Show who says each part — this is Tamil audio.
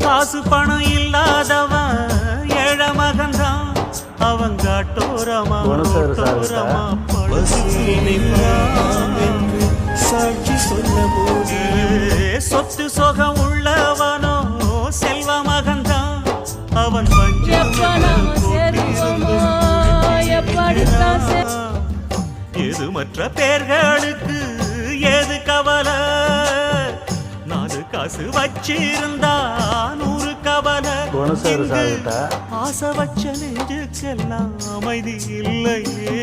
Speaker 1: காசு பணம் இல்லாதவன் ஏழ மகன்தான் அவன் காட்டோரமா
Speaker 2: சாட்சி சொல்ல போது
Speaker 1: சொத்து சொகம் உள்ளவனோ செல்வ மகன்தான் அவன் எது மற்ற பேர்களுக்கு ஏது கவலை நாலு காசு வச்சிருந்தா 100 கவலை ஆசை வச்ச நெஞ்சுக்கெல்லாம் அமைதி இல்லையே